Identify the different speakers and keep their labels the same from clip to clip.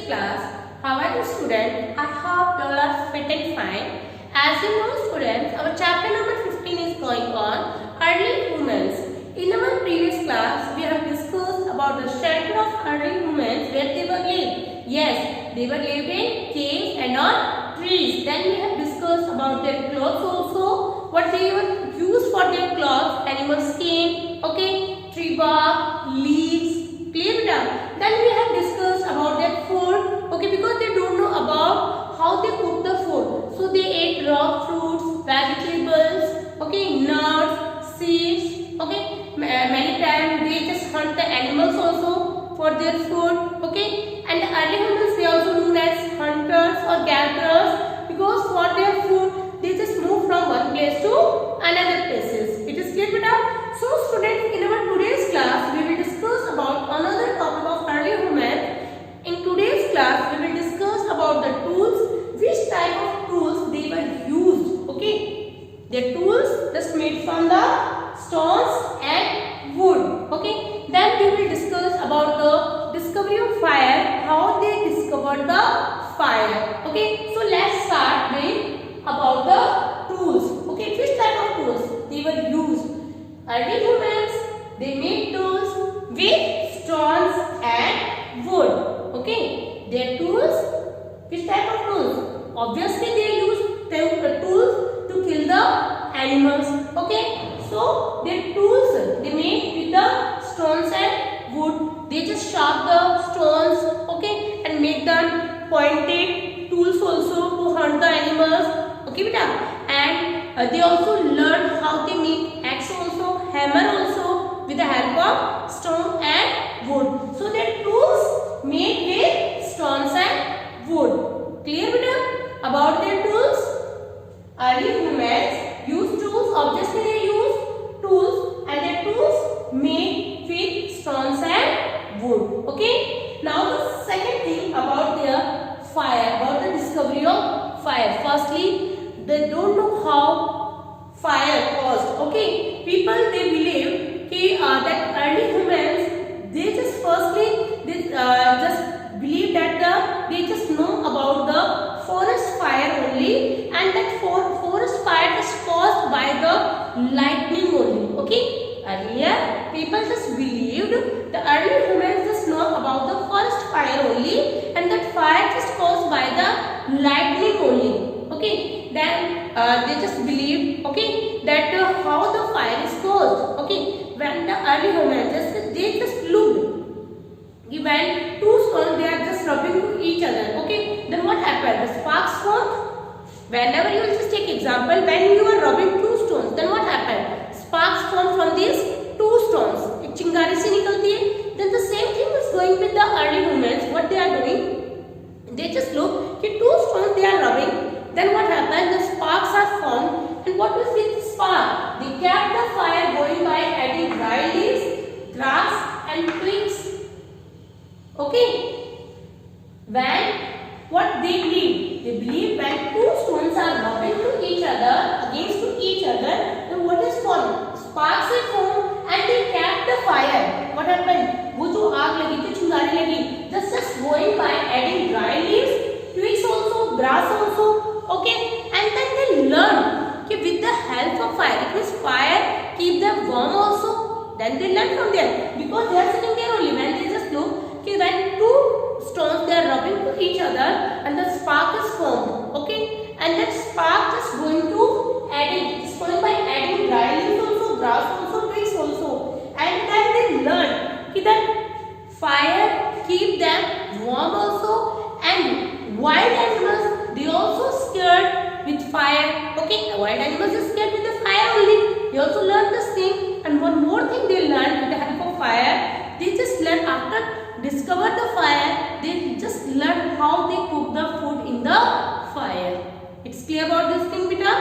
Speaker 1: class. How are you students? I hope you all are fit and fine. As you know students, our chapter number 15 is going on, early humans. In our previous class, we have discussed about the shelter of early humans where they were lived. Yes, they were lived in caves and on trees. Then we have discussed about their clothes also, what they were used for their clothes, animal skin, okay, tree bark, leaves, clear down. Then we have discussed about their food, okay, because they don't know about how they cook the food. So they ate raw fruits, vegetables, okay, nuts, seeds, okay. Many times they just hunt the animals also for their food, okay. And the early humans, they also known as hunters or gatherers, because for their food they just move from one place to another places. It is clear, beta? So students, in our today's class we will discuss about another topic of early humans. In today's class we will discuss about the tools, which type of tools they were used, okay. The tools just made from the stones and wood, okay. Then we will discuss about the discovery of fire, how they discovered the fire, okay. So let's start with about the tools, okay. Which type of tools they were used? Early humans, they made tools with stones and wood, okay. Their tools, which type of tools? Obviously they use tools to kill the animals, okay. So their tools they made with the stones and wood. They just sharp the stones, okay, and make them pointed tools also to hunt the animals, okay, beta. And they also learn how they make axe also, hammer also, with the help of stone and wood. So their tools made with stones and wood. Clear, beta? About their tools, early humans use tools. Obviously they use tools, and their tools made with stones and wood, okay. Now the second thing about their fire, about the discovery of fire. Firstly, they don't know how fire caused, okay. People they believe that early humans, they just firstly they just believe that they just know about the forest fire only, and that forest fire is caused by the lightning only, okay. Earlier people just believed, the early humans just know about the forest fire only, and that fire just caused by the lightning only, okay. Then they just believed, okay, that how the fire is caused, okay. When the early humans they just looked, when two stones they are just rubbing to each other, okay, then what happened? The sparks formed. Whenever you will just take example, when you are rubbing two stones, then what happened? Sparks form from these two stones. एक चिंगारी से निकलती है. Then the same thing is going with the early humans. What they are doing? They just look कि two stones they are rubbing. Then what happened? The sparks are formed. And what was with the spark? They kept the fire going by adding dry leaves, grass, and twigs. Okay. When what they believe when two stones are rubbing to each other, against to each other, then what is formed? Sparks are formed, and they kept the fire. What happened? वो जो आग लगी थी, चिंगारी लगी, just going by adding dry leaves, twigs also, grass also, okay. And then they learn कि with the help of fire, it means fire keep them warm also. Then they learn from there, because they are sitting there only. When they just look कि when two stones they are rubbing to each other and the spark is formed, okay, and that spark just going to adding, it's going by adding dry leaves also, grass also, twigs also, and then they learn that fire keep them warm also, and wild animals they also scared with fire, okay. Wild animals are scared with the fire only. They also learn this thing. And one more thing they learn with the help of fire, they just learn after discover the fire, they just learn how they cook the food in the fire. It's clear about this thing, beta?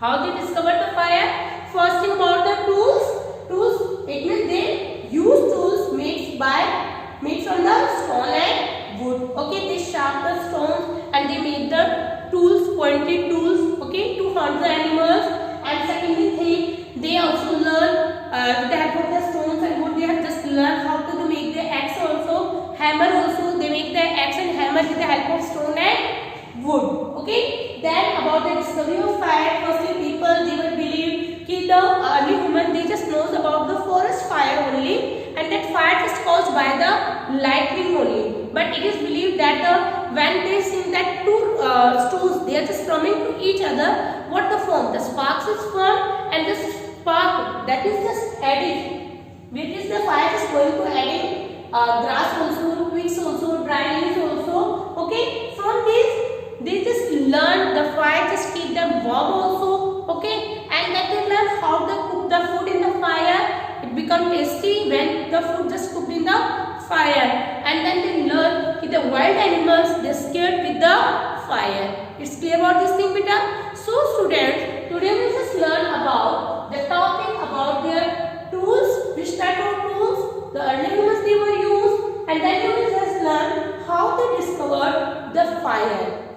Speaker 1: How they discover the fire? First thing about the tools, it means they use tools made from the stone and wood, okay. They sharp the stones and they make the tools, pointed tools, okay, to hunt the animals. And secondly thing, they also learn with the help of the stones and wood, they have just learned how to make the axe also, hammer also, they make make the axe and hammer with the help of stone and wood. Okay. Then about the discovery of fire, firstly people they will believe that the early human they just knows about the forest fire only, and that fire is caused by the lightning only. But it is believed that when they see that two stones they are just coming to each other, what the form? The sparks is formed, and the spark that is just adding, which is the fire is going to adding grass also, twigs also, dry leaves also. Okay, from this they just learn the fire just keep them warm also. Okay, and then they learn how to cook the food in the fire. It become tasty when the food just cooked in the fire, and then they learn that the wild animals they scared with the fire. It's clear about this thing, beta? So students, today we just learn about the topic about their tools, which type of tools the early humans they were used, and then you will just learn how they discovered the fire.